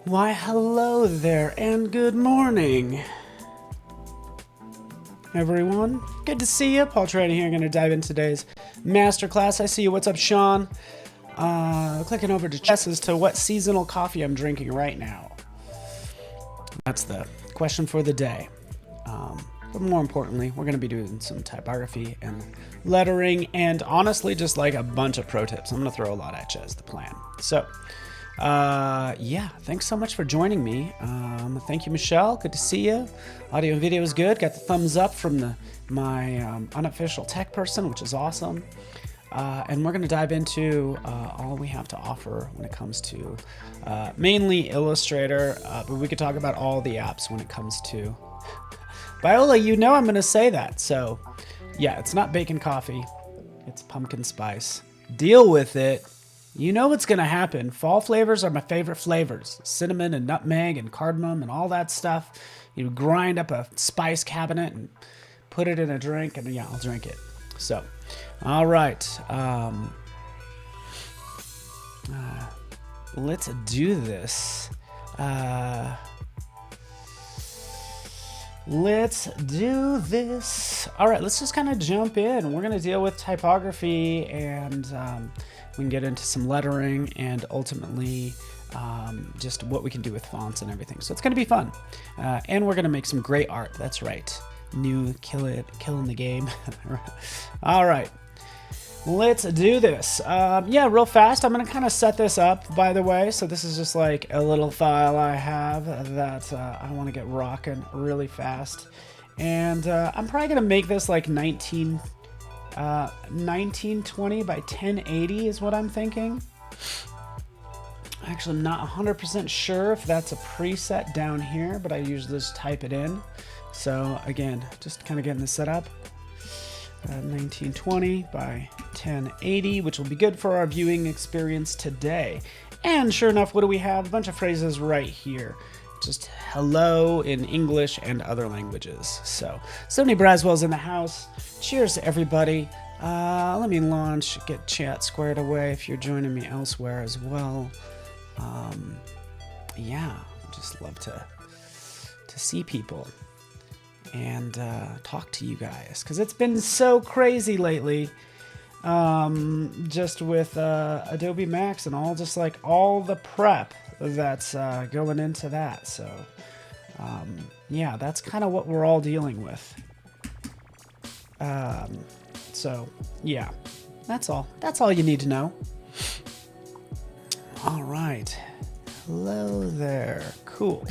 Why, hello there, and good morning, everyone. Good to see you. Paul Trady here. I'm going to dive into today's masterclass. I see you. What's up, Sean? Clicking over to chess as to what seasonal coffee I'm drinking right now. That's the question for the day. But more importantly, we're going to be doing some typography and lettering, and honestly, just like a bunch of pro tips. I'm going to throw a lot at you as the plan. So, yeah, thanks so much for joining me. Thank you, Michelle. Good to see you. Audio and video is good. Got the thumbs up from my unofficial tech person, which is awesome. And we're going to dive into all we have to offer when it comes to mainly Illustrator, but we could talk about all the apps when it comes to Viola. You know I'm going to say that. So, yeah, it's not bacon coffee. It's pumpkin spice. Deal with it. You know what's going to happen. Fall flavors are my favorite flavors. Cinnamon and nutmeg and cardamom and all that stuff. You grind up a spice cabinet and put it in a drink, and yeah, I'll drink it. So, all right. Let's do this. Let's do this. All right, let's just kind of jump in. We're going to deal with typography, and we can get into some lettering and ultimately just what we can do with fonts and everything. So it's going to be fun. And we're going to make some great art. That's right. New killing the game. All right. Let's do this. Yeah, real fast. I'm going to kind of set this up, by the way. So this is just like a little file I have that I want to get rocking really fast. And I'm probably going to make this like 1920 by 1080 is what I'm thinking. Actually, I'm not 100% sure if that's a preset down here, but I usually just type it in. So again, just kind of getting this set up. 1920 by 1080, which will be good for our viewing experience today. And sure enough, what do we have? A bunch of phrases right here. Just hello in English and other languages. So, Sony Braswell's in the house. Cheers to everybody. Let me launch, get chat squared away if you're joining me elsewhere as well. Yeah, just love to see people and talk to you guys, because it's been so crazy lately, just with Adobe Max and all, just like all the prep that's going into that. So yeah, that's kind of what we're all dealing with. So yeah, that's all you need to know. All right, hello there. Cool.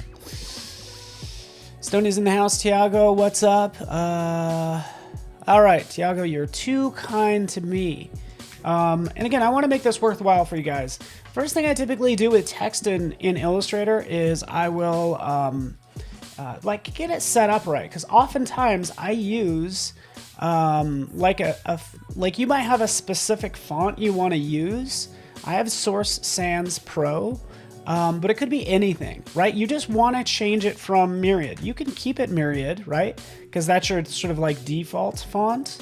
Stoney's in the house. Tiago, what's up? All right, Tiago, you're too kind to me. And again, I want to make this worthwhile for you guys. First thing I typically do with text in Illustrator is I will like get it set up right, because oftentimes I use like you might have a specific font you want to use. I have Source Sans Pro. But it could be anything, right? You just want to change it from Myriad. You can keep it Myriad, right? Because that's your sort of like default font.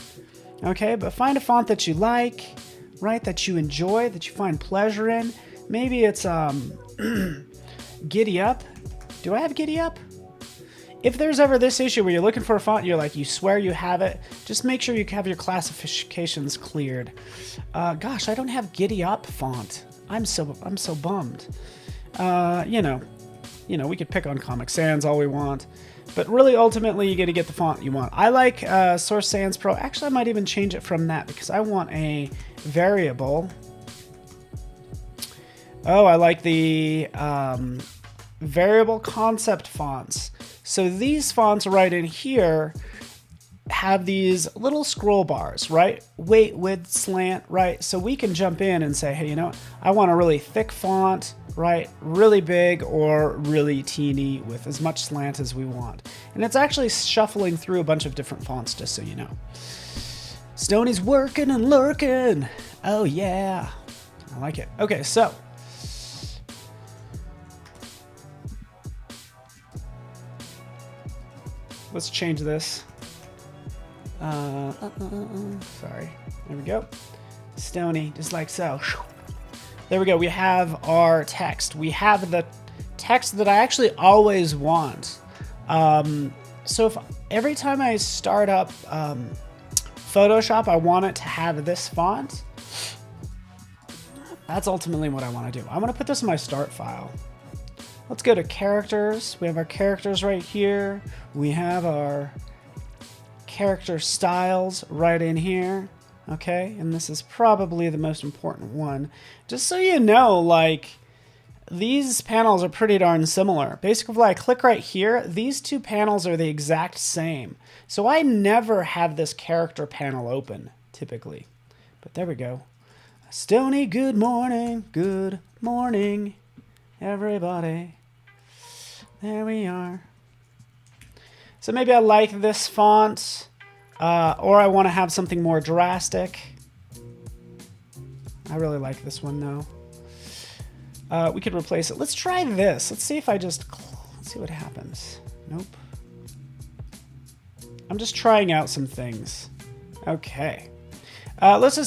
Okay, but find a font that you like, right? That you enjoy, that you find pleasure in. Maybe it's Giddy Up. Do I have Giddy Up? If there's ever this issue where you're looking for a font, you're like, you swear you have it, just make sure you have your classifications cleared. Gosh, I don't have Giddy Up font. I'm so bummed. You know, we could pick on Comic Sans all we want, but really, ultimately, you got to get the font you want. I like Source Sans Pro. Actually, I might even change it from that, because I want a variable. Oh, I like the variable concept fonts. So these fonts right in here have these little scroll bars, right? Weight, width, slant, right? So we can jump in and say, hey, you know what? I want a really thick font, right? Really big or really teeny with as much slant as we want. And it's actually shuffling through a bunch of different fonts, just so you know. Stoney's working and lurking. Oh yeah, I like it. Okay, so let's change this. Sorry. There we go. Stony, just like so. There we go. We have our text. We have the text that I actually always want. So if every time I start up Photoshop, I want it to have this font, that's ultimately what I want to do. I want to put this in my start file. Let's go to characters. We have our characters right here. We have our character styles right in here. Okay, and this is probably the most important one. Just so you know, like, these panels are pretty darn similar. Basically, if I click right here, these two panels are the exact same. So I never have this character panel open, typically. But there we go. Stony, good morning, everybody. There we are. So maybe I like this font, or I want to have something more drastic. I really like this one though. We could replace it. Let's try this. Let's see if let's see what happens. Nope. I'm just trying out some things. Okay. Let's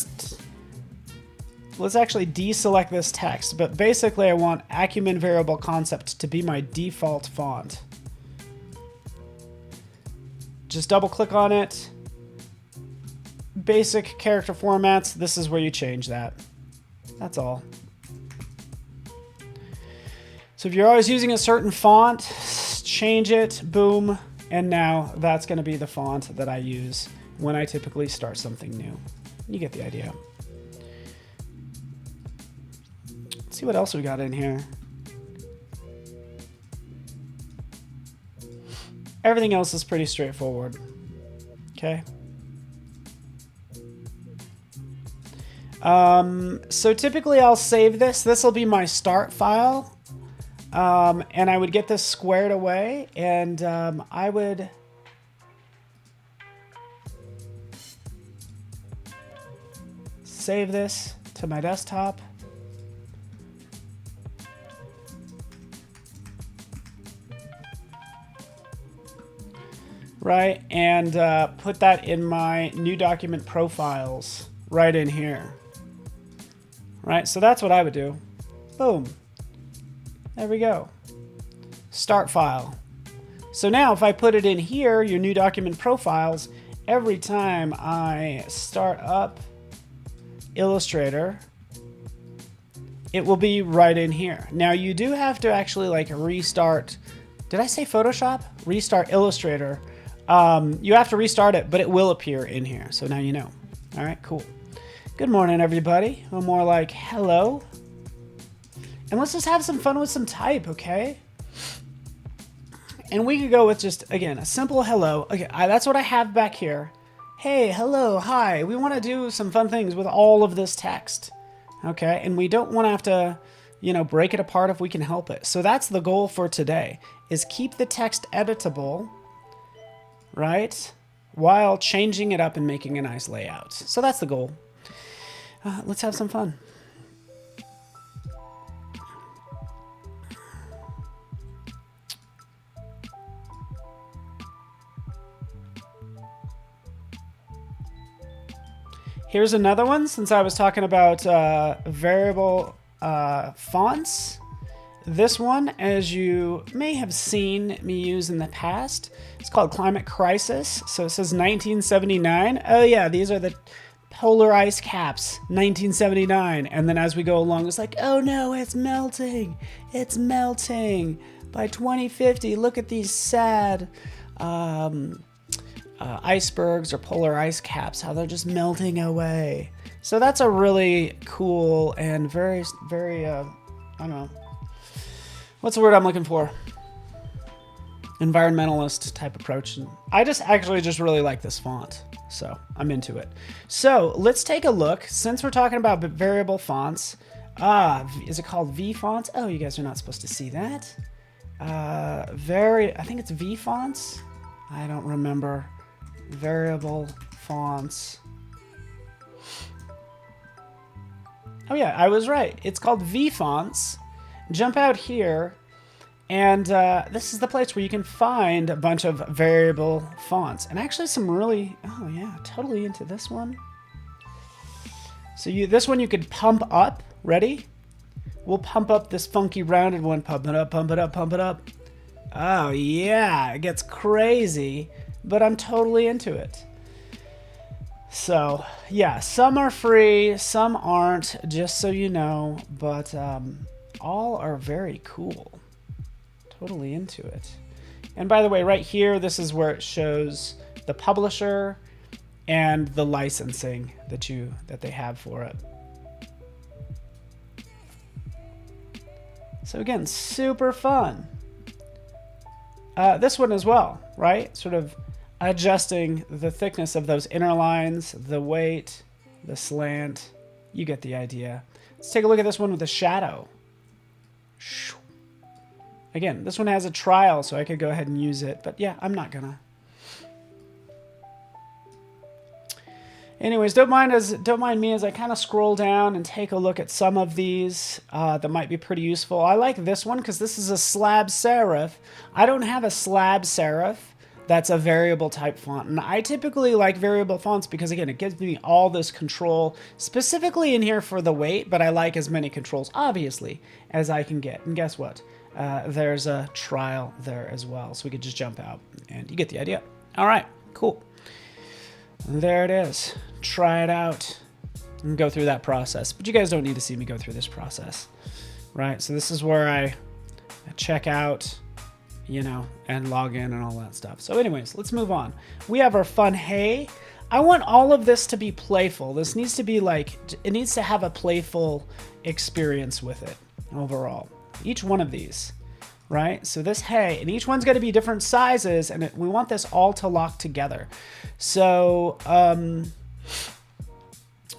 actually deselect this text, but basically I want Acumen Variable Concept to be my default font. Just double click on it. Basic character formats, this is where you change that. That's all. So if you're always using a certain font, change it, boom, and now that's going to be the font that I use when I typically start something new. You get the idea. Let's see what else we got in here. Everything else is pretty straightforward. Okay. So typically I'll save this. This will be my start file. And I would get this squared away, and I would save this to my desktop. Right, and put that in my new document profiles right in here. Right, so that's what I would do. Boom. There we go. Start file. So now if I put it in here, your new document profiles, every time I start up Illustrator, it will be right in here. Now you do have to actually like restart. Did I say Photoshop? Restart Illustrator. You have to restart it, but it will appear in here. So now you know. All right, cool. Good morning, everybody. Or more like hello. And let's just have some fun with some type, okay? And we could go with just, again, a simple hello. Okay, that's what I have back here. Hey, hello, hi. We want to do some fun things with all of this text, okay? And we don't want to have to, you know, break it apart if we can help it. So that's the goal for today, is keep the text editable, right? While changing it up and making a nice layout. So that's the goal. Let's have some fun. Here's another one, since I was talking about variable fonts. This one, as you may have seen me use in the past, it's called Climate Crisis. So it says 1979. Oh yeah, these are the polar ice caps, 1979. And then as we go along, it's like, oh no, it's melting. It's melting. By 2050, look at these sad icebergs or polar ice caps, how they're just melting away. So that's a really cool and very, I don't know. What's the word I'm looking for? Environmentalist type approach. And I actually just really like this font. So I'm into it. So let's take a look. Since we're talking about variable fonts, is it called VFonts? Oh, you guys are not supposed to see that. I think it's VFonts. I don't remember. Variable fonts. Oh yeah, I was right. It's called VFonts. Jump out here, and this is the place where you can find a bunch of variable fonts, and actually some really, oh yeah, totally into this one. So this one you could pump up. Ready? We'll pump up this funky rounded one. Pump it up, pump it up, pump it up. Oh yeah, it gets crazy, but I'm totally into it. So yeah, some are free, some aren't, just so you know, but all are very cool. Totally into it. And by the way, right here, this is where it shows the publisher and the licensing that they have for it. So again, super fun. This one as well, right? Sort of adjusting the thickness of those inner lines, the weight, the slant. You get the idea. Let's take a look at this one with the shadow. Again, this one has a trial, so I could go ahead and use it, but yeah, I'm not gonna. Anyways, don't mind me as I kind of scroll down and take a look at some of these that might be pretty useful. I like this one because this is a slab serif. I don't have a slab serif that's a variable type font, and I typically like variable fonts because, again, it gives me all this control, specifically in here for the weight, but I like as many controls, obviously, as I can get. And guess what? There's a trial there as well, so we could just jump out, and you get the idea. All right, cool. There it is. Try it out and go through that process. But you guys don't need to see me go through this process, right? So this is where I check out, you know, and log in and all that stuff. So anyways, let's move on. We have our fun hey. I want all of this to be playful. This needs to be like, it needs to have a playful experience with it overall. Each one of these. Right? So this hey, and each one's going to be different sizes, and we want this all to lock together. So,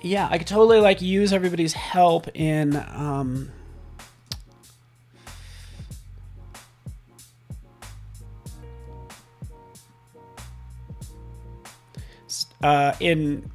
yeah, I could totally like use everybody's help in,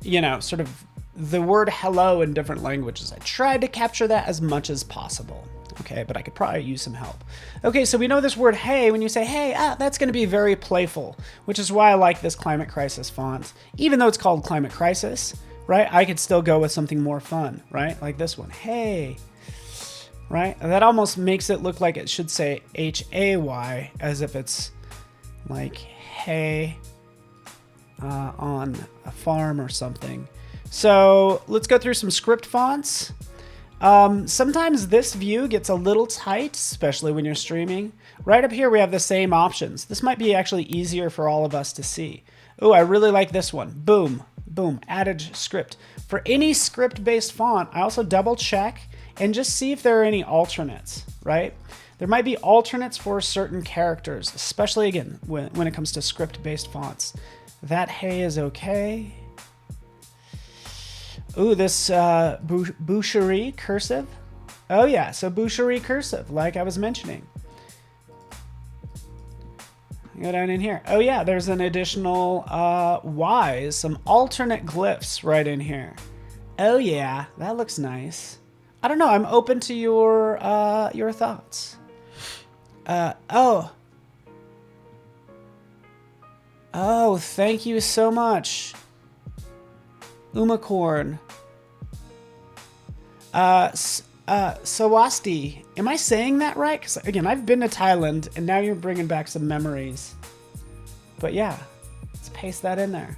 you know, sort of the word hello in different languages. I tried to capture that as much as possible. Okay, but I could probably use some help. Okay, so we know this word hey, when you say hey, that's going to be very playful, which is why I like this Climate Crisis font. Even though it's called Climate Crisis, right, I could still go with something more fun, right, like this one, hey, right? That almost makes it look like it should say H-A-Y, as if it's like hay on a farm or something. So let's go through some script fonts. Sometimes this view gets a little tight, especially when you're streaming. Right up here, we have the same options. This might be actually easier for all of us to see. Oh, I really like this one. Boom, boom, added script. For any script-based font, I also double check and just see if there are any alternates, right? There might be alternates for certain characters, especially again, when it comes to script-based fonts. That hey is okay. Ooh, this Boucherie cursive. Oh yeah, so Boucherie cursive, like I was mentioning. Go down in here. Oh yeah, there's an additional Y's, some alternate glyphs right in here. Oh yeah, that looks nice. I don't know, I'm open to your thoughts. Oh, thank you so much. Umacorn. Sawasti. Am I saying that right? Because again, I've been to Thailand, and now you're bringing back some memories. But yeah, let's paste that in there.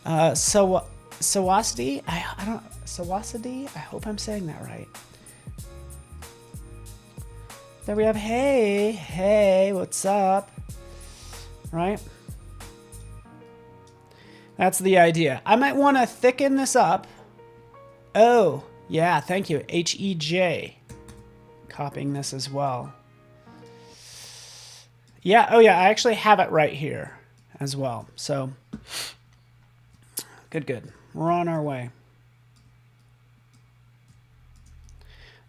Sawasti. I don't. Sawasidi. I hope I'm saying that right. There we have. Hey, what's up? Right. That's the idea. I might want to thicken this up. Oh, yeah, thank you. H-E-J. Copying this as well. Yeah, oh yeah, I actually have it right here as well. So, good. We're on our way.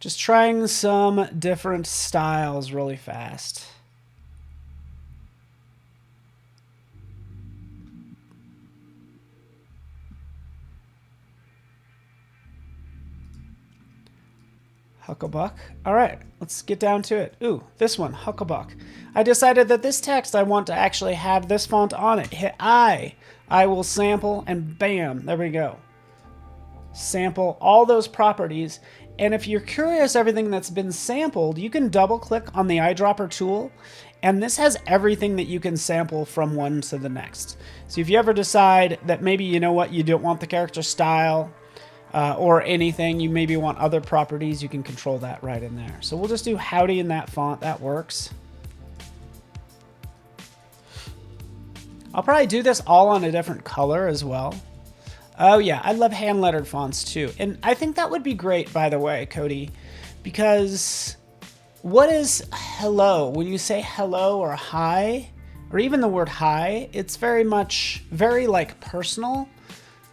Just trying some different styles really fast. Hucklebuck. All right, let's get down to it. Ooh, this one, Hucklebuck. I decided that this text, I want to actually have this font on it. Hit I will sample, and bam, there we go. sample all those properties. And if you're curious everything that's been sampled, you can double click on the eyedropper tool, and this has everything that you can sample from one to the next. So if you ever decide that maybe, you know what, you don't want the character style or anything, you maybe want other properties, you can control that right in there. So we'll just do howdy in that font. That works. I'll probably do this all on a different color as well. Oh yeah, I love hand lettered fonts too. And I think that would be great, by the way, Cody, because what is hello? When you say hello or hi, or even the word hi, it's very like personal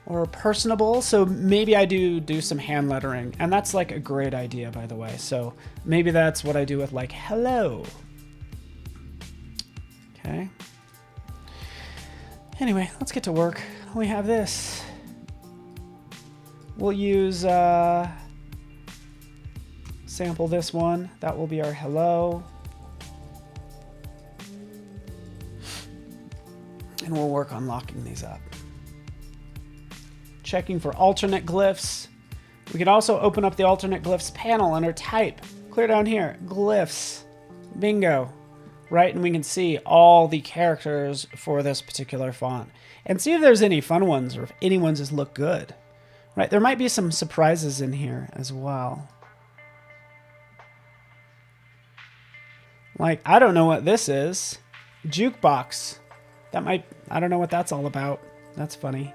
or personable. So maybe I do some hand lettering, and that's like a great idea, by the way. So maybe that's what I do with like hello. Okay. Anyway, let's get to work. We have this. We'll use sample this one. That will be our hello. And we'll work on locking these up. Checking for alternate glyphs. We can also open up the alternate glyphs panel under type. Clear down here, glyphs, bingo, right? And we can see all the characters for this particular font and see if there's any fun ones or if any ones just look good. Right, there might be some surprises in here as well. Like, I don't know what this is. Jukebox. That might, I don't know what that's all about. That's funny.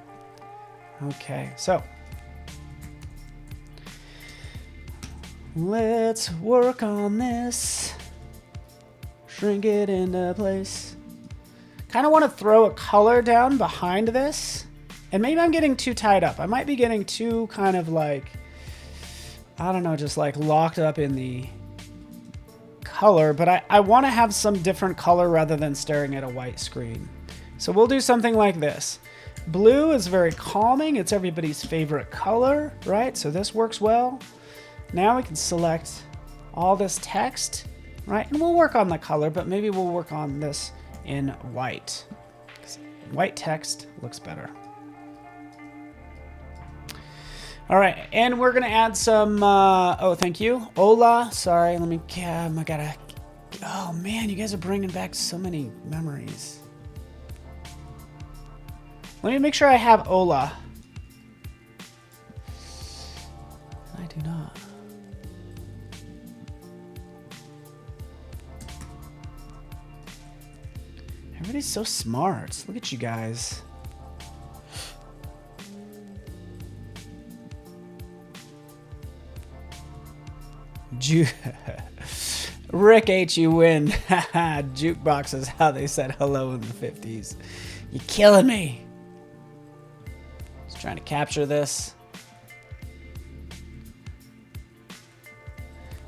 Okay, so. Let's work on this. Shrink it into place. Kind of want to throw a color down behind this. And maybe I'm getting too tied up. I might be getting too kind of like, I don't know, just like locked up in the color, but I want to have some different color rather than staring at a white screen. So we'll do something like this. Blue is very calming. It's everybody's favorite color, right? So this works well. Now we can select all this text, right? And we'll work on the color, but maybe we'll work on this in white. White text looks better. All right, and we're gonna add some, oh, thank you. Hola, sorry, let me, I gotta, oh man, you guys are bringing back so many memories. Let me make sure I have hola. I do not. Everybody's so smart. Look at you guys. Rick H, you win. Jukebox is how they said hello in the 50s. You're killing me. Just trying to capture this.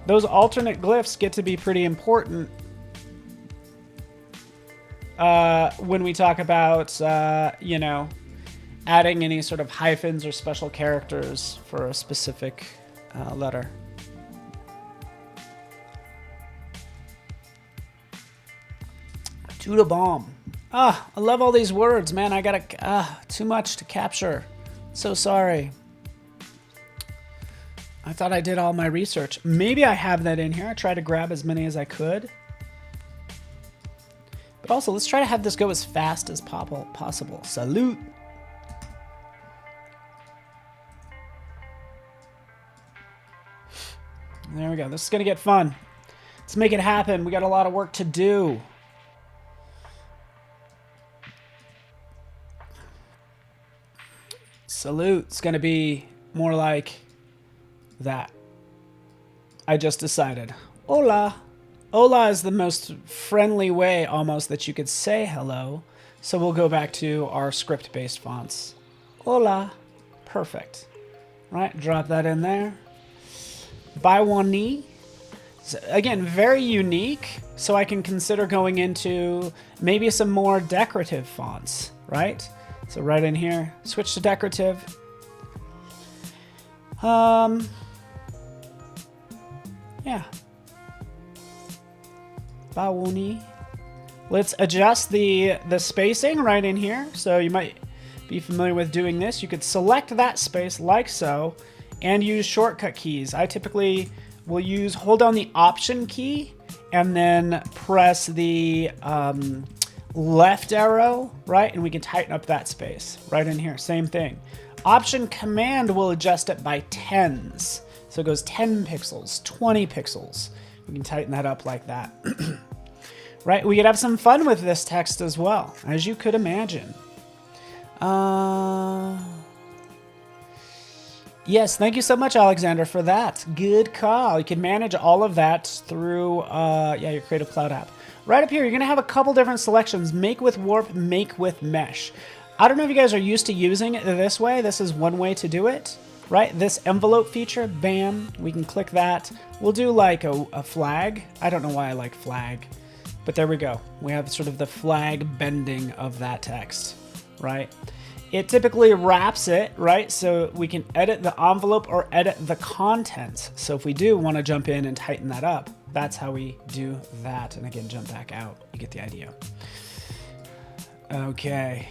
Those alternate glyphs get to be pretty important when we talk about, you know, adding any sort of hyphens or special characters for a specific letter. To the bomb. Ah, I love all these words, man. I gotta, too much to capture. So sorry. I thought I did all my research. Maybe I have that in here. I tried to grab as many as I could. But also, let's try to have this go as fast as possible. Salute. There we go. This is gonna get fun. Let's make it happen. We got a lot of work to do. Salute. It's going to be more like that. I just decided. Hola. Hola is the most friendly way almost that you could say hello. So we'll go back to our script-based fonts. Hola. Perfect. Right, drop that in there. Baiwani. So again, very unique. So I can consider going into maybe some more decorative fonts, right? So right in here, switch to decorative. Yeah. Bawuni. Let's adjust the spacing right in here. So you might be familiar with doing this. You could select that space like so and use shortcut keys. I typically will hold down the Option key and then press the left arrow, right? And we can tighten up that space right in here. Same thing. Option Command will adjust it by tens. So it goes 10 pixels, 20 pixels. We can tighten that up like that. Right? We could have some fun with this text as well, as you could imagine. Yes, thank you so much, Alexander, for that. Good call. You can manage all of that through your Creative Cloud app. Right up here, you're going to have a couple different selections. Make with Warp, make with Mesh. I don't know if you guys are used to using it this way. This is one way to do it, right? This envelope feature, bam, we can click that. We'll do like a flag. I don't know why I like flag, but there we go. We have sort of the flag bending of that text, right? It typically wraps it, right? So we can edit the envelope or edit the contents. So if we do want to jump in and tighten that up, that's how we do that. And again, jump back out. You get the idea. Okay.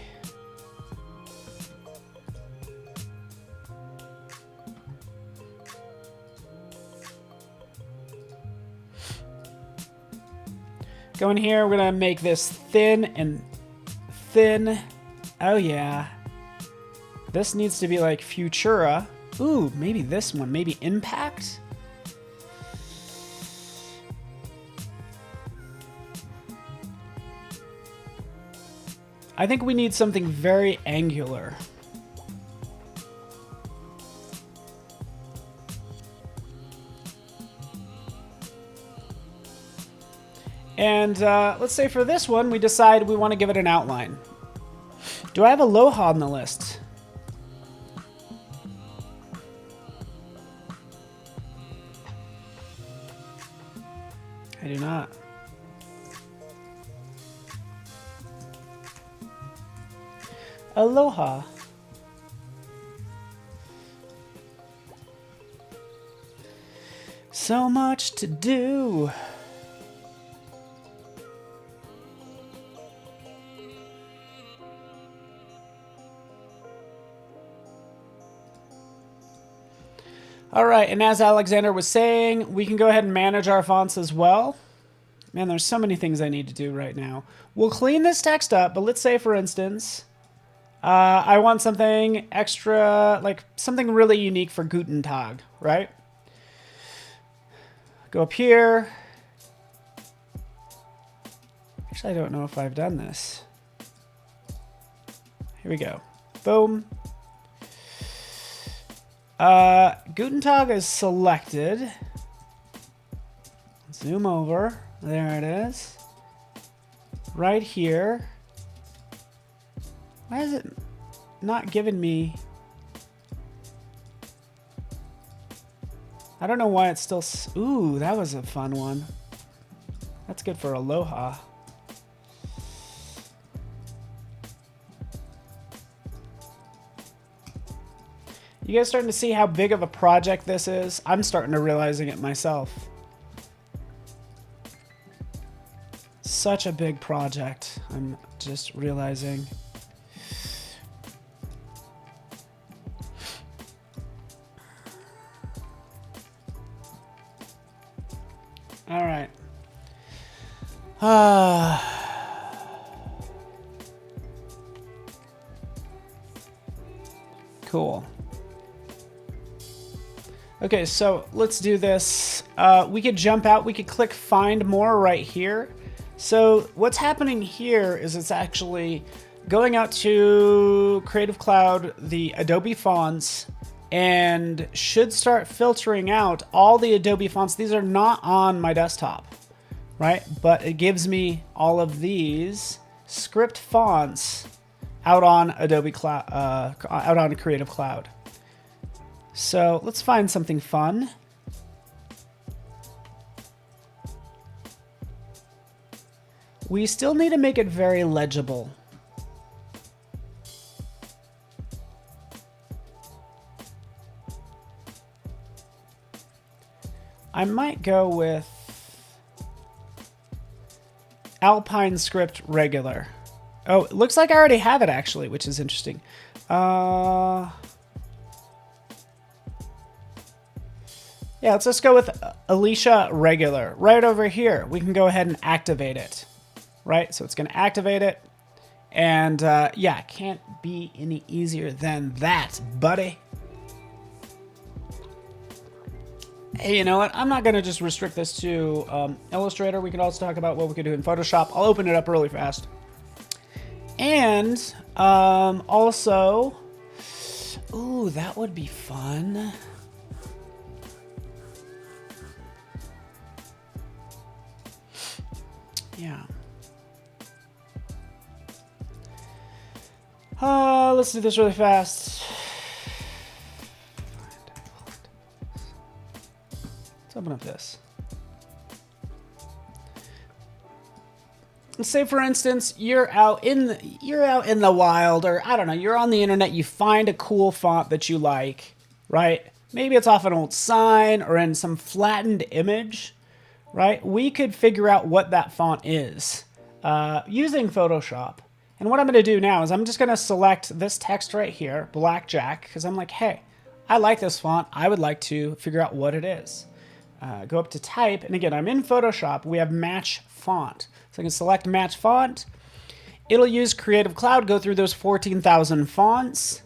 Go in here, we're gonna make this thin and thin. Oh yeah. This needs to be like Futura. Ooh, maybe this one, maybe Impact. I think we need something very angular. And let's say for this one, we decide we want to give it an outline. Do I have Aloha on the list? I do not. Aloha. So much to do. All right, and as Alexander was saying, we can go ahead and manage our fonts as well. Man, there's so many things I need to do right now. We'll clean this text up, but let's say, for instance, I want something extra, like something really unique for Guten Tag, right? Go up here. Actually, I don't know if I've done this. Here we go. Boom. Guten Tag is selected. Zoom over. There it is. Right here. Why is it not giving me... I don't know why it's still... Ooh, that was a fun one. That's good for Aloha. You guys starting to see how big of a project this is? I'm starting to realizing it myself. Such a big project. I'm just realizing. All right. Cool. Okay, so let's do this. We could jump out. We could click Find More right here. So what's happening here is it's actually going out to Creative Cloud, the Adobe fonts, and should start filtering out all the Adobe fonts. These are not on my desktop, right? But it gives me all of these script fonts out on Adobe Cloud, out on Creative Cloud. So let's find something fun. We still need to make it very legible. I might go with Alpine Script Regular. Oh, it looks like I already have it actually, which is interesting. Yeah, let's just go with Alicia Regular. Right over here, we can go ahead and activate it. Right, so it's going to activate it. And yeah, can't be any easier than that, buddy. Hey, you know what? I'm not going to just restrict this to Illustrator. We could also talk about what we could do in Photoshop. I'll open it up really fast. And also, ooh, that would be fun. Yeah. Let's do this really fast. Let's open up this. Let's say, for instance, you're out in the wild, or I don't know, you're on the internet. You find a cool font that you like, right? Maybe it's off an old sign or in some flattened image. Right? We could figure out what that font is using Photoshop. And what I'm going to do now is I'm just going to select this text right here, Blackjack, because I'm like, hey, I like this font. I would like to figure out what it is. Go up to type. And again, I'm in Photoshop. We have match font. So I can select match font. It'll use Creative Cloud, go through those 14,000 fonts.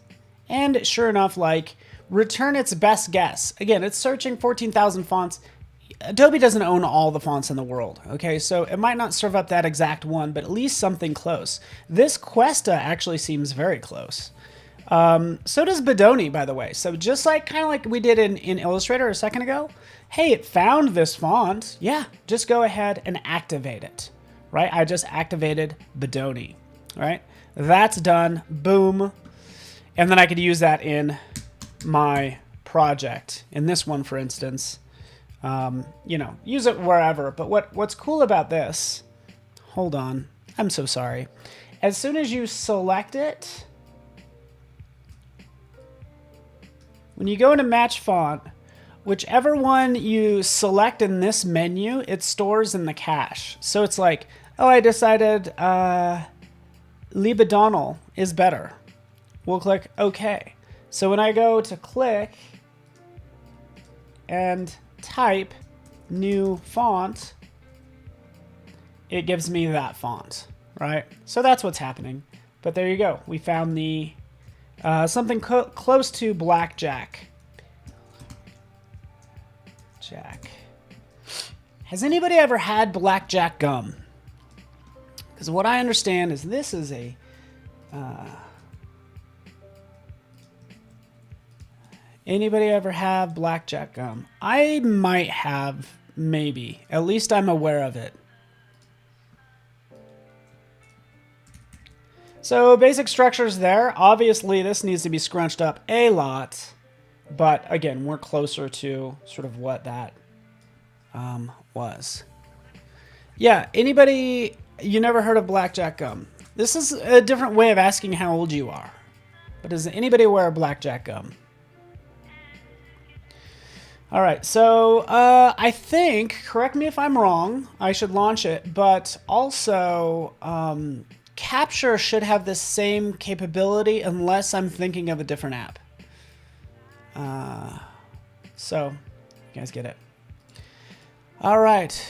And sure enough, like, return its best guess. Again, it's searching 14,000 fonts. Adobe doesn't own all the fonts in the world, okay? So it might not serve up that exact one, but at least something close. This Cuesta actually seems very close. So does Bedoni, by the way. So just like kind of like we did in Illustrator a second ago, hey, it found this font. Yeah, just go ahead and activate it, right? I just activated Bedoni, right? That's done, boom. And then I could use that in my project. In this one, for instance, you know, use it wherever. But what's cool about this, hold on, I'm so sorry. As soon as you select it, when you go into match font, whichever one you select in this menu, it stores in the cache. So it's like, oh, I decided Libidonal is better. We'll click OK. So when I go to click and type new font, it gives me that font, right? So that's what's happening. But there you go. We found the something close to Blackjack. Jack. Has anybody ever had Blackjack gum? Because what I understand is this is a anybody ever have Blackjack gum? I might have, maybe. At least I'm aware of it. So basic structures there. Obviously, this needs to be scrunched up a lot. But again, we're closer to sort of what that was. Yeah, anybody, you never heard of Blackjack gum? This is a different way of asking how old you are. But does anybody aware of Blackjack gum? All right, so I think, correct me if I'm wrong, I should launch it, but also Capture should have the same capability unless I'm thinking of a different app. So, you guys get it. All right.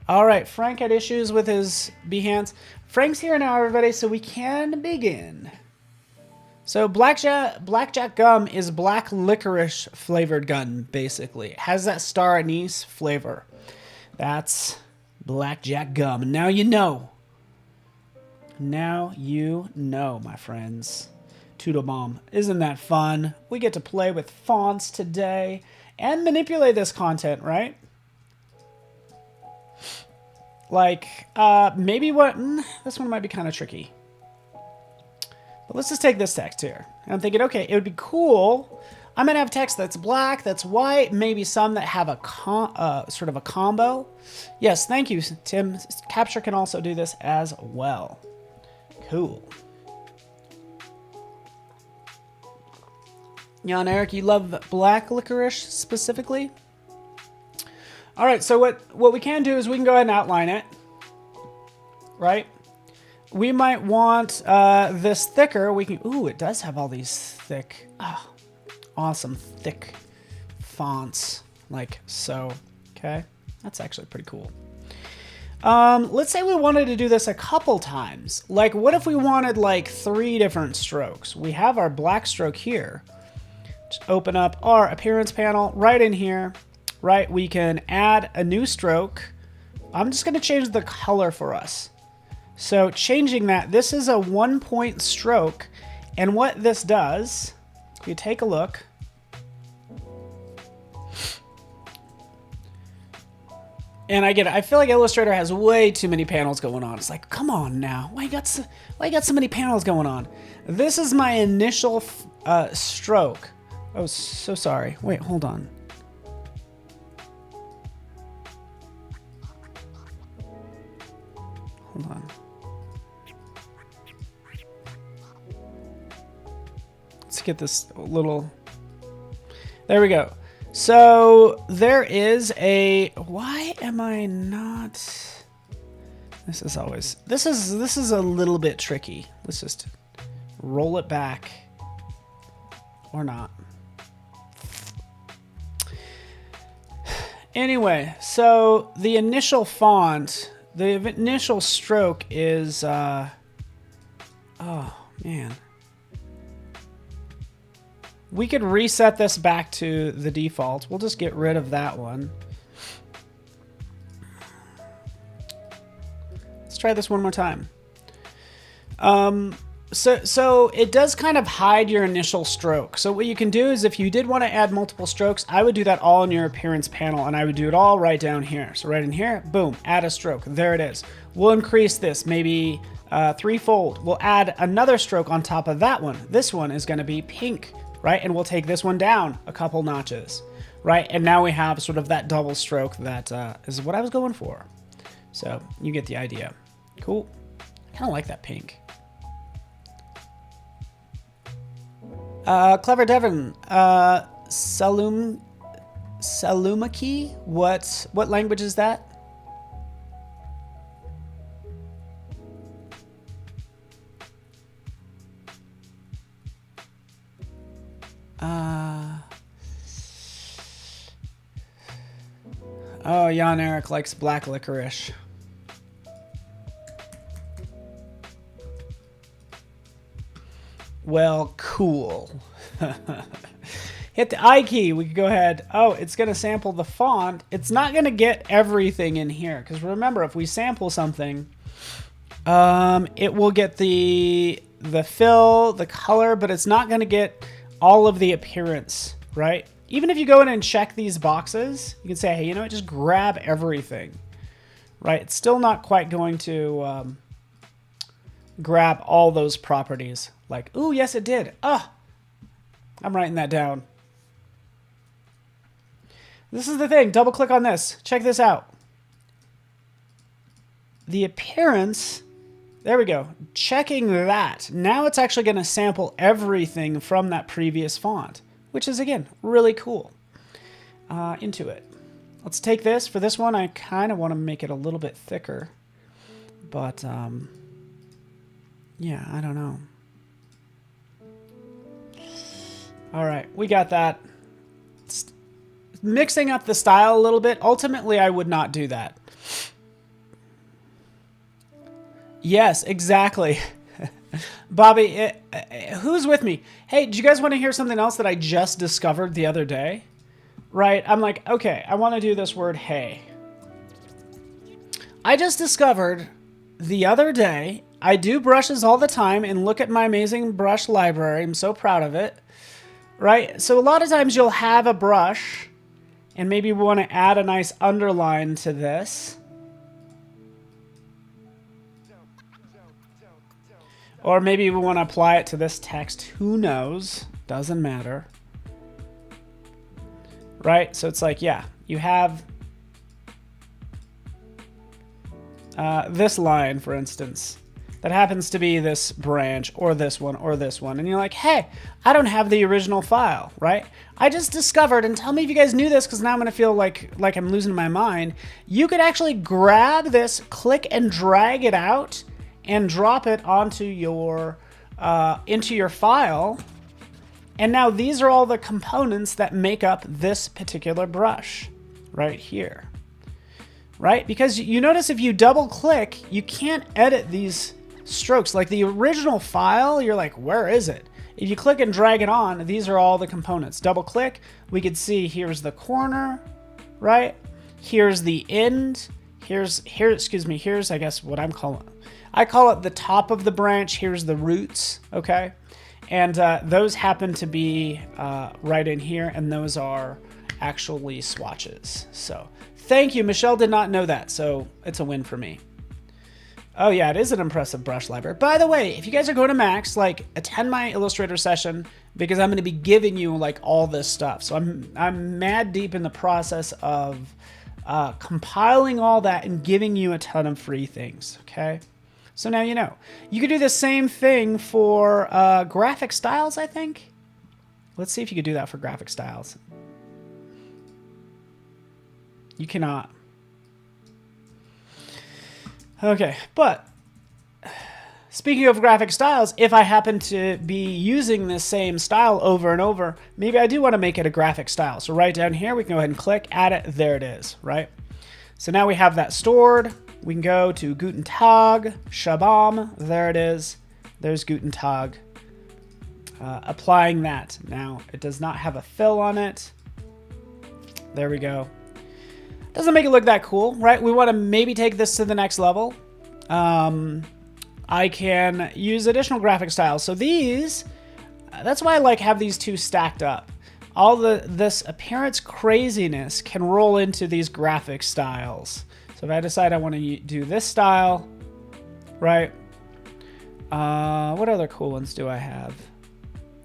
All right, Frank had issues with his Behance. Frank's here now, everybody, so we can begin. So Blackjack gum is black licorice flavored gum, basically. It has that star anise flavor. That's Blackjack gum. Now you know. Now you know, my friends. Toodle bomb. Isn't that fun? We get to play with fonts today and manipulate this content, right? Like, maybe this one might be kind of tricky. But let's just take this text here. And I'm thinking, okay, it would be cool. I'm going to have text that's black, that's white, maybe some that have a sort of a combo. Yes, thank you, Tim. Capture can also do this as well. Cool. Jan Eric, you love black licorice specifically? All right, so what we can do is we can go ahead and outline it, right? we might want this thicker. We can, ooh, it does have all these thick, awesome thick fonts, like so. Okay, that's actually pretty cool. Let's say we wanted to do this a couple times. Like, what if we wanted like 3 different strokes? We have our black stroke here. Just open up our appearance panel right in here, right? We can add a new stroke. I'm just gonna change the color for us. So changing that, this is a 1-point stroke. And what this does, if you take a look, and I get it. I feel like Illustrator has way too many panels going on. It's like, come on now. Why you got so many panels going on? This is my initial stroke. Oh, so sorry. Wait, hold on. Hold on. Let's get this little... There we go. So there is a... Why am I not... This is always... This is a little bit tricky. Let's just roll it back. Or not. Anyway, so the initial font, the initial stroke is... oh, man. We could reset this back to the default. We'll just get rid of that one. Let's try this one more time. So it does kind of hide your initial stroke. So what you can do is if you did want to add multiple strokes, I would do that all in your appearance panel, and I would do it all right down here. So right in here, boom, add a stroke. There it is. We'll increase this maybe threefold. We'll add another stroke on top of that one. This one is going to be pink. Right, and we'll take this one down a couple notches, right? And now we have sort of that double stroke that is what I was going for. So you get the idea. Cool. I kind of like that pink. Clever Devon, Salumaki. What language is that? Oh, Jan Eric likes black licorice. Well, cool. Hit the I key. We could go ahead. Oh, it's going to sample the font. It's not going to get everything in here. Because remember, if we sample something, it will get the fill, the color, but it's not going to get all of the appearance, right? Even if you go in and check these boxes, you can say, hey, you know what, just grab everything, right? It's still not quite going to grab all those properties. Like, ooh, yes, it did. Ah, I'm writing that down. This is the thing. Double click on this. Check this out. The appearance, there we go. Checking that. Now it's actually going to sample everything from that previous font, which is, again, really cool. Into it. Let's take this. For this one, I kind of want to make it a little bit thicker. But, yeah, I don't know. All right, we got that. Mixing up the style a little bit. Ultimately, I would not do that. Yes, exactly. Bobby, who's with me? Hey, do you guys want to hear something else that I just discovered the other day? Right, I'm like, okay, I want to do this word hey. I just discovered the other day, I do brushes all the time, and look at my amazing brush library. I'm so proud of it. Right, so a lot of times you'll have a brush, and maybe we want to add a nice underline to this. Or maybe we want to apply it to this text. Who knows? Doesn't matter. Right? So it's like, yeah, you have this line, for instance, that happens to be this branch or this one or this one. And you're like, hey, I don't have the original file, right? I just discovered, and tell me if you guys knew this, because now I'm going to feel like I'm losing my mind. You could actually grab this, click and drag it out, and drop it onto your into your file. And now these are all the components that make up this particular brush right here, right? Because you notice if you double click, you can't edit these strokes. Like the original file, you're like, where is it? If you click and drag it on, these are all the components. Double click, we could see here's the corner, right? Here's the end. Here's I guess what I call it the top of the branch. Here's the roots, okay? And those happen to be right in here, and those are actually swatches. So thank you. Michelle did not know that, so it's a win for me. Oh yeah, it is an impressive brush library. By the way, if you guys are going to Max, like attend my Illustrator session because I'm going to be giving you like all this stuff. So I'm mad deep in the process of compiling all that and giving you a ton of free things, okay? So now you know. You could do the same thing for graphic styles, I think. Let's see if you could do that for graphic styles. You cannot. Okay, but speaking of graphic styles, if I happen to be using this same style over and over, maybe I do want to make it a graphic style. So right down here, we can go ahead and click, add it, there it is, right? So now we have that stored. We can go to Guten Tag, Shabam, there it is. There's Guten Tag. Applying that. Now, it does not have a fill on it. There we go. Doesn't make it look that cool, right? We want to maybe take this to the next level. I can use additional graphic styles. So these, that's why I like have these two stacked up. All this appearance craziness can roll into these graphic styles. So if I decide I want to do this style, right? What other cool ones do I have?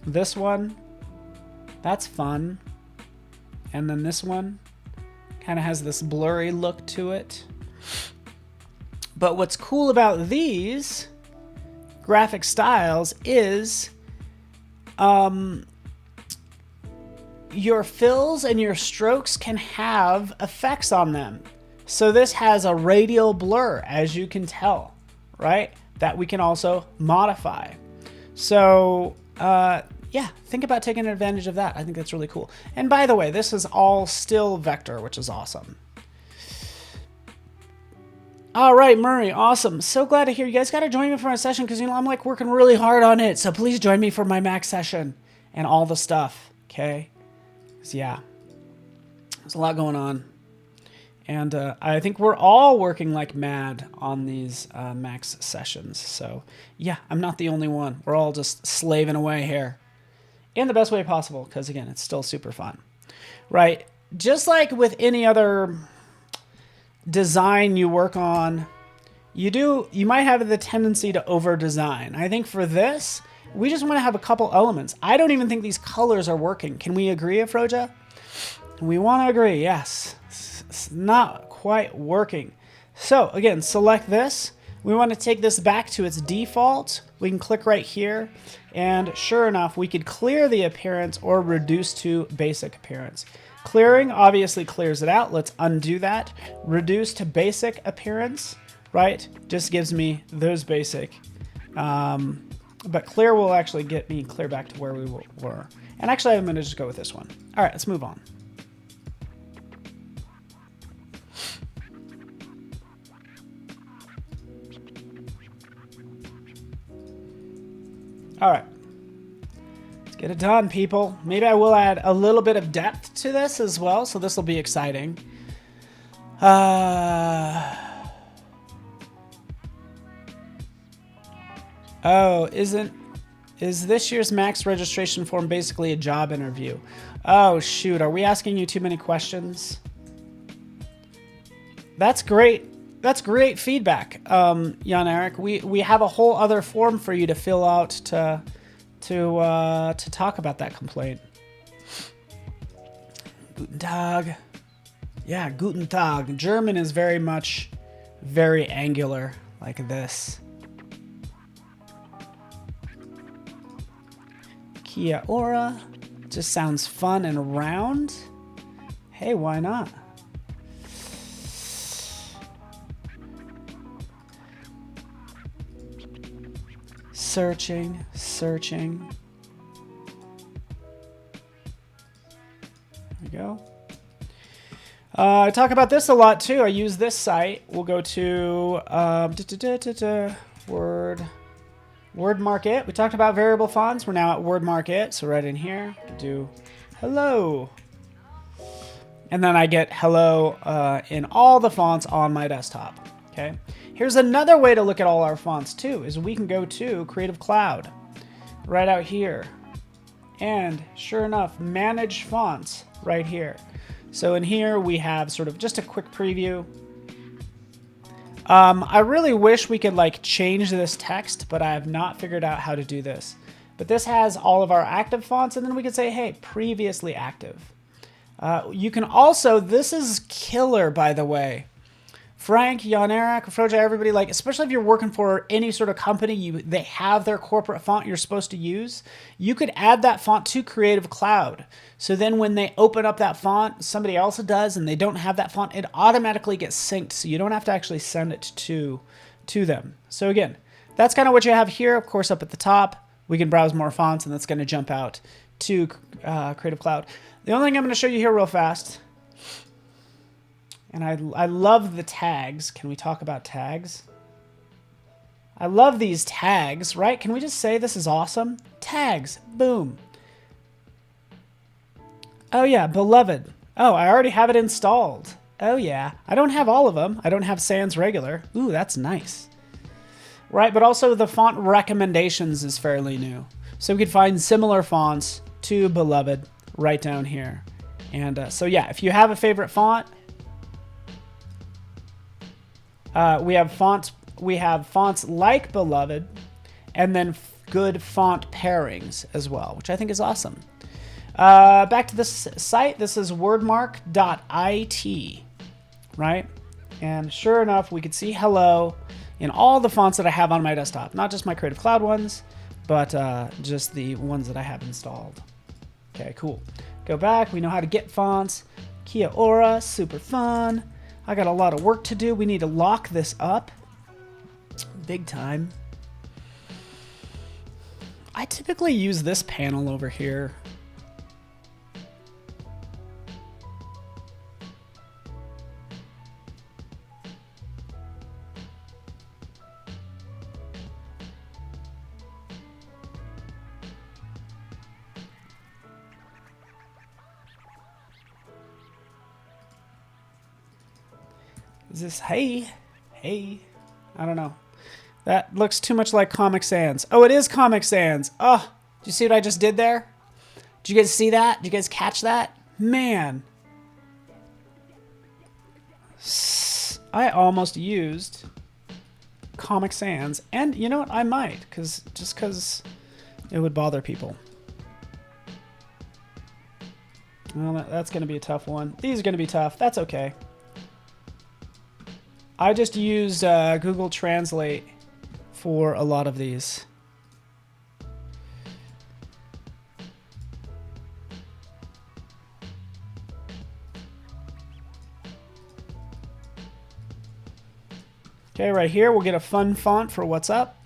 This one, that's fun. And then this one kind of has this blurry look to it. But what's cool about these graphic styles is your fills and your strokes can have effects on them. So this has a radial blur, as you can tell, right? That we can also modify. So yeah, think about taking advantage of that. I think that's really cool. And by the way, this is all still vector, which is awesome. All right, Murray, awesome. So glad to hear. You guys got to join me for my session because, you know, I'm like working really hard on it. So please join me for my Max session and all the stuff, okay? Because, yeah, there's a lot going on. And I think we're all working like mad on these Max sessions. So, yeah, I'm not the only one. We're all just slaving away here in the best way possible because, again, it's still super fun, right? Just like with any other design you work on, you might have the tendency to over design. I think for this, we just want to have a couple elements. I don't even think these colors are working. Can we agree, Afroja? We want to agree, yes. It's not quite working. So again, select this. We want to take this back to its default. We can click right here, and sure enough, we could clear the appearance or reduce to basic appearance. Clearing obviously clears it out. Let's undo that. Reduce to basic appearance, right? Just gives me those basic. But clear will actually get me clear back to where we were. And actually, I'm going to just go with this one. All right, let's move on. All right, let's get it done, people. Maybe I will add a little bit of depth to this as well, so this will be exciting. Oh, is this year's Max registration form basically a job interview? Oh, shoot, are we asking you too many questions? That's great. That's great feedback, Jan Eric. We have a whole other form for you to fill out to talk about that complaint. Guten Tag. Yeah, Guten Tag. German is very much very angular, like this. Kia ora. Just sounds fun and round. Hey, why not? Searching, searching. There we go. I talk about this a lot too. I use this site. We'll go to Word Market. We talked about variable fonts. We're now at Word Market. So right in here, do hello. And then I get hello in all the fonts on my desktop. Okay. Here's another way to look at all our fonts too, is we can go to Creative Cloud right out here. And sure enough, manage fonts right here. So in here we have sort of just a quick preview. I really wish we could like change this text, but I have not figured out how to do this. But this has all of our active fonts, and then we could say, hey, previously active. You can also, this is killer, by the way. Frank, Jan Eric, Froja, everybody, like, especially if you're working for any sort of company, they have their corporate font you're supposed to use. You could add that font to Creative Cloud. So then when they open up that font, somebody else does, and they don't have that font, it automatically gets synced. So you don't have to actually send it to them. So again, that's kind of what you have here. Of course, up at the top, we can browse more fonts, and that's going to jump out to Creative Cloud. The only thing I'm going to show you here real fast, and I love the tags. Can we talk about tags? I love these tags, right? Can we just say this is awesome? Tags, boom. Oh yeah, beloved. Oh, I already have it installed. Oh yeah, I don't have all of them. I don't have sans regular. Ooh, that's nice. Right, but also the font recommendations is fairly new. So we could find similar fonts to beloved right down here. And so yeah, if you have a favorite font, we have fonts like beloved, and then good font pairings as well, which I think is awesome. Back to this site. This is wordmark.it, right? And sure enough, we could see hello in all the fonts that I have on my desktop, not just my Creative Cloud ones, but just the ones that I have installed. Okay, cool. Go back. We know how to get fonts. Kia ora, super fun. I got a lot of work to do. We need to lock this up big time. I typically use this panel over here. Is this, hey, I don't know. That looks too much like Comic Sans. Oh, it is Comic Sans. Oh, do you see what I just did there? Did you guys see that? Did you guys catch that? Man. I almost used Comic Sans. And you know what? I might, just because it would bother people. Well, that's going to be a tough one. These are going to be tough. That's okay. I just used Google Translate for a lot of these. Okay, right here we'll get a fun font for what's up.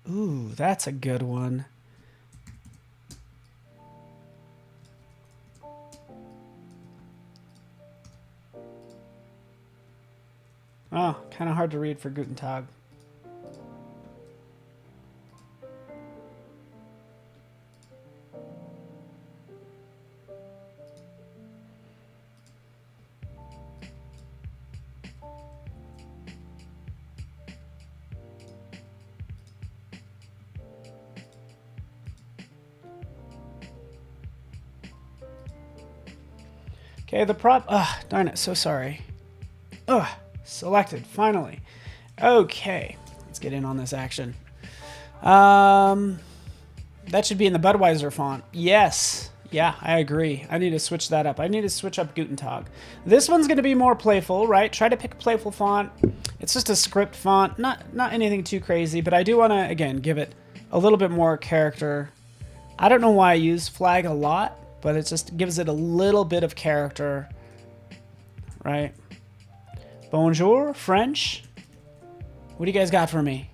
Ooh, that's a good one. Oh, kind of hard to read for Guten Tag. Okay, the prop. Ugh, darn it. So sorry. Ugh, selected. Finally. Okay, let's get in on this action. That should be in the Budweiser font. Yes. Yeah, I agree. I need to switch that up. I need to switch up Guten Tag. This one's going to be more playful, right? Try to pick a playful font. It's just a script font. Not anything too crazy, but I do want to, again, give it a little bit more character. I don't know why I use flag a lot, but it just gives it a little bit of character, right? Bonjour, French. What do you guys got for me?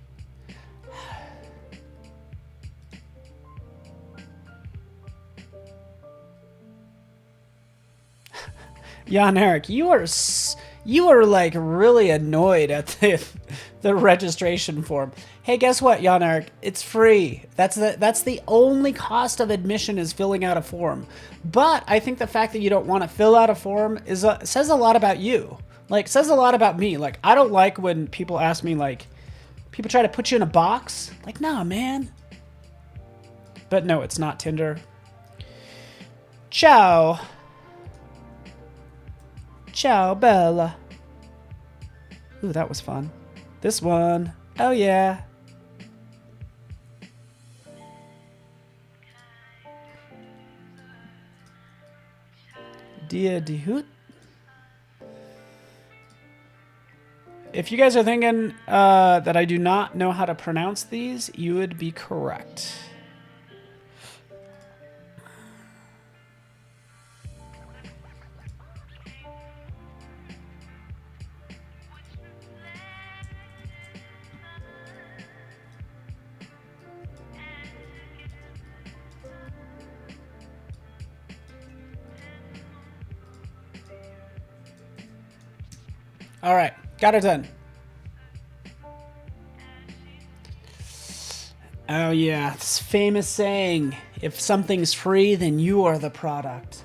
Jan Eric, you are like really annoyed at the registration form. Hey, guess what, Jan Eric? It's free. That's the only cost of admission is filling out a form. But I think the fact that you don't want to fill out a form says a lot about you. Like, says a lot about me. Like, I don't like when people ask me, like, people try to put you in a box. Like, nah, man. But no, it's not Tinder. Ciao. Ciao, Bella. Ooh, that was fun. This one. Oh, yeah. Dia di hoot. If you guys are thinking that I do not know how to pronounce these, you would be correct. All right, got it done. Oh yeah, this famous saying, if something's free, then you are the product.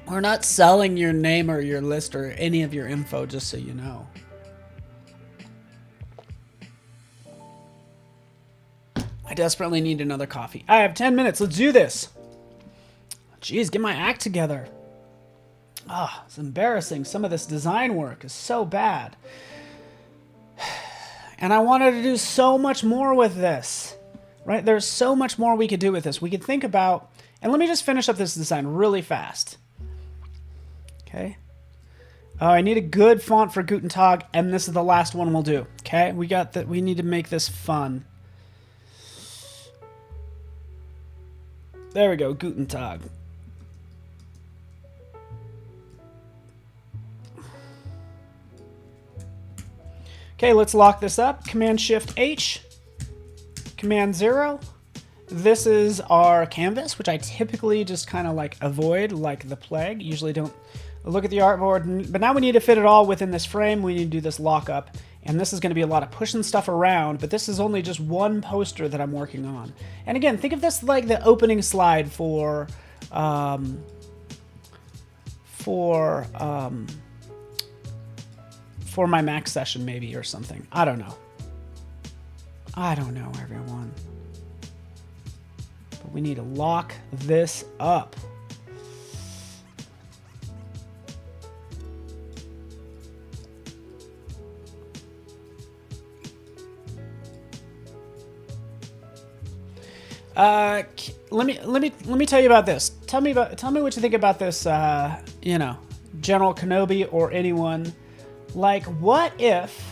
We're not selling your name or your list or any of your info, just so you know. I desperately need another coffee. I have 10 minutes, let's do this. Jeez, get my act together. Ah, it's embarrassing. Some of this design work is so bad. And I wanted to do so much more with this, right? There's so much more we could do with this. We could think about, and let me just finish up this design really fast. Okay. Oh, I need a good font for Guten Tag, and this is the last one we'll do. Okay, we got that. We need to make this fun. There we go, Guten Tag. Okay, let's lock this up. Command-Shift-H, Command-0. This is our canvas, which I typically just kind of like avoid like the plague. Usually don't look at the artboard, but now we need to fit it all within this frame. We need to do this lockup, and this is going to be a lot of pushing stuff around, but this is only just one poster that I'm working on. And again, think of this like the opening slide for my Mac session maybe or something. I don't know. I don't know, everyone. But we need to lock this up. Let me tell you about this. Tell me what you think about this, you know, General Kenobi or anyone. Like, what if,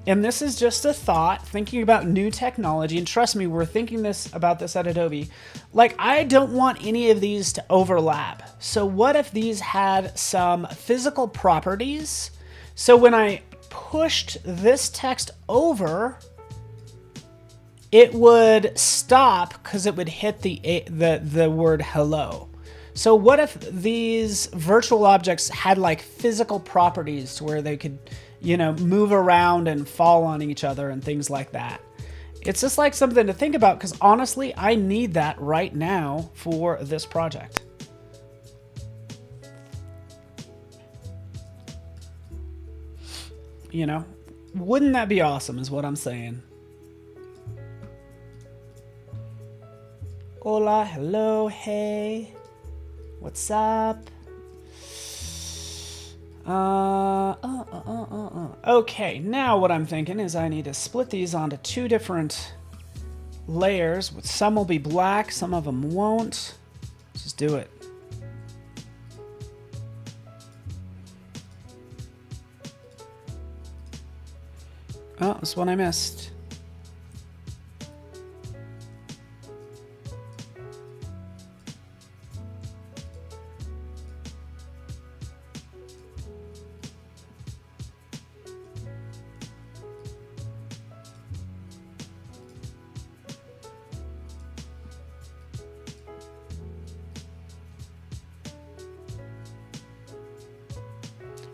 and this is just a thought, thinking about new technology, and trust me, we're thinking about this at Adobe. Like, I don't want any of these to overlap. So what if these had some physical properties? So when I pushed this text over, it would stop because it would hit the word hello. So what if these virtual objects had like physical properties to where they could, you know, move around and fall on each other and things like that? It's just like something to think about, because honestly, I need that right now for this project. You know, wouldn't that be awesome is what I'm saying. Hola, hello, hey. What's up? Okay, now what I'm thinking is I need to split these onto two different layers. Some will be black, some of them won't. Let's just do it. Oh, this one I missed.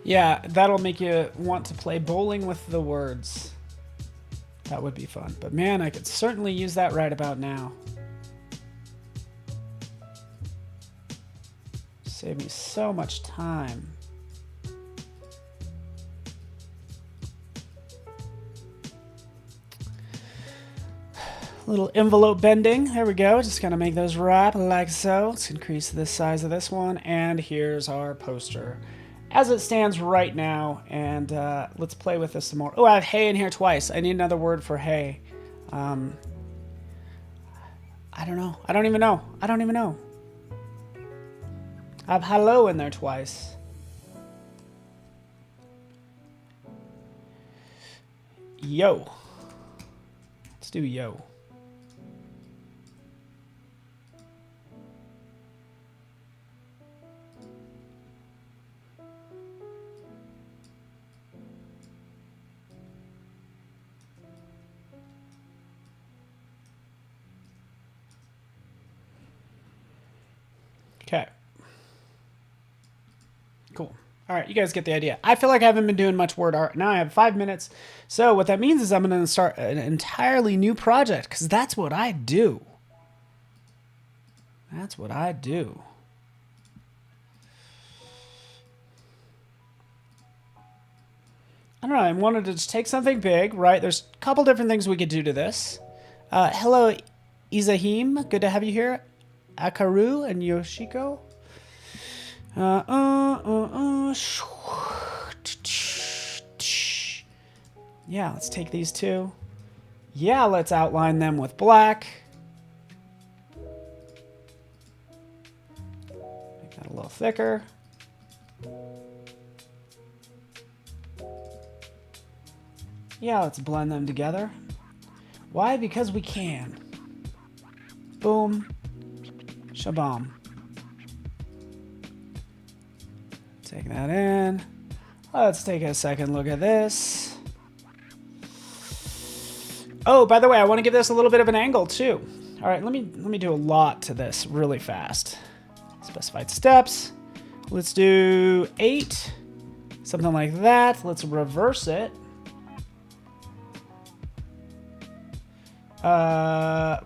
Yeah, that'll make you want to play bowling with the words. That would be fun. But man, I could certainly use that right about now. Save me so much time. Little envelope bending. There we go. Just gonna make those wrap like so. Let's increase the size of this one. And here's our poster as it stands right now. And let's play with this some more. Oh, I have hey in here twice. I need another word for hey. I don't know. I don't even know. I don't even know. I have hello in there twice. Yo. Let's do yo. Okay. Cool. All right, you guys get the idea. I feel like I haven't been doing much word art. Now I have 5 minutes. So what that means is I'm going to start an entirely new project because that's what I do. That's what I do. I don't know. I wanted to just take something big, right? There's a couple different things we could do to this. Hello, Izahim. Good to have you here. Akaru and Yoshiko. Yeah, let's take these two. Yeah, let's outline them with black. Make that a little thicker. Yeah, let's blend them together. Why? Because we can. Boom. Shabam. Take that in. Let's take a second look at this. Oh, by the way, I want to give this a little bit of an angle too. All right, let me do a lot to this really fast. Specified steps. Let's do 8. Something like that. Let's reverse it.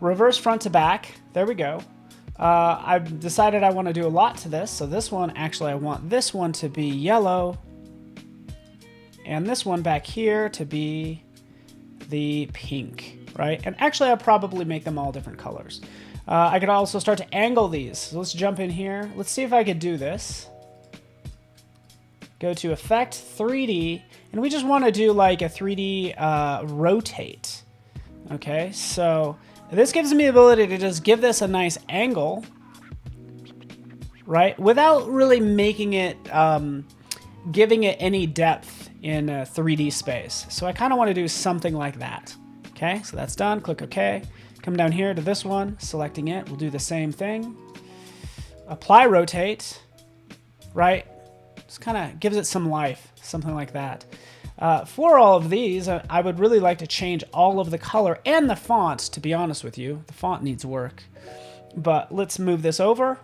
Reverse front to back. There we go. I've decided I want to do a lot to this. So this one, actually, I want this one to be yellow. And this one back here to be the pink, right? And actually, I'll probably make them all different colors. I could also start to angle these. So let's jump in here. Let's see if I could do this. Go to Effect, 3D. And we just want to do like a 3D rotate. Okay, so this gives me the ability to just give this a nice angle, right? Without really making it, giving it any depth in a 3D space. So I kind of want to do something like that. Okay, so that's done. Click OK. Come down here to this one, selecting it. We'll do the same thing. Apply rotate, right? Just kind of gives it some life, something like that. For all of these, I would really like to change all of the color and the font, to be honest with you. The font needs work. But let's move this over.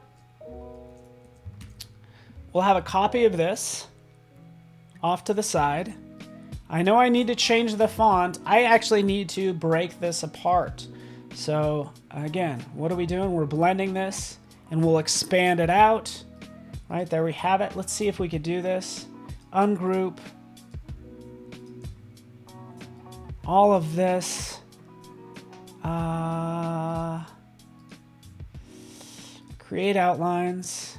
We'll have a copy of this off to the side. I know I need to change the font. I actually need to break this apart. So again, what are we doing? We're blending this and we'll expand it out. Right, there we have it. Let's see if we could do this. Ungroup. All of this. Create outlines.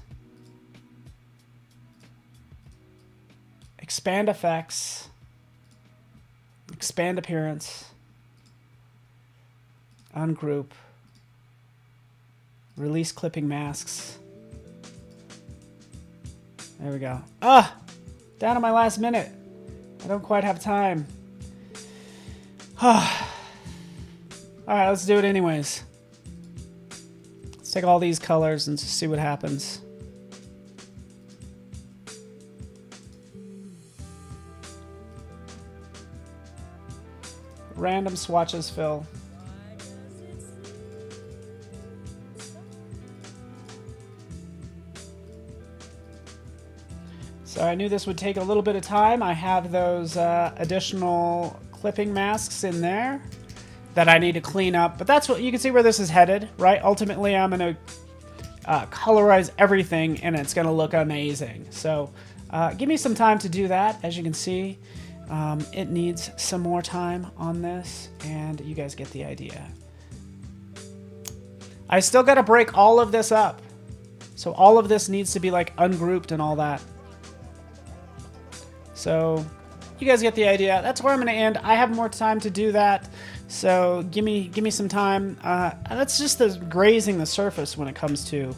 expand effects, expand appearance, ungroup, release clipping masks. There we go. Ah! Down to my last minute. I don't quite have time. Alright, let's do it anyways. Let's take all these colors and just see what happens. Random swatches fill. So I knew this would take a little bit of time. I have those additional clipping masks in there that I need to clean up. But that's what you can see where this is headed, right? Ultimately, I'm going to colorize everything, and it's going to look amazing. So give me some time to do that. As you can see, it needs some more time on this, and you guys get the idea. I still got to break all of this up. So all of this needs to be like ungrouped and all that. So you guys get the idea. That's where I'm going to end. I have more time to do that. So give me some time. That's just grazing the surface when it comes to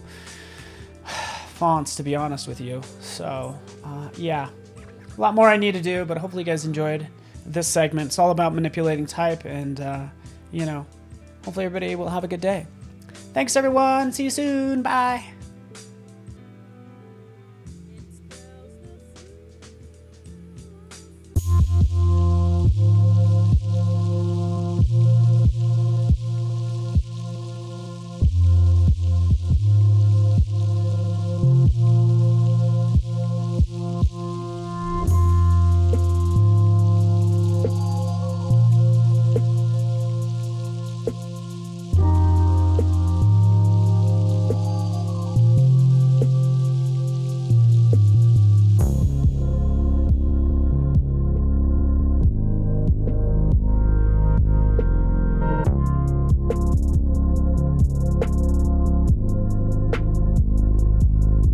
fonts, to be honest with you. So yeah, a lot more I need to do, but hopefully you guys enjoyed this segment. It's all about manipulating type, and you know, hopefully everybody will have a good day. Thanks everyone. See you soon. Bye.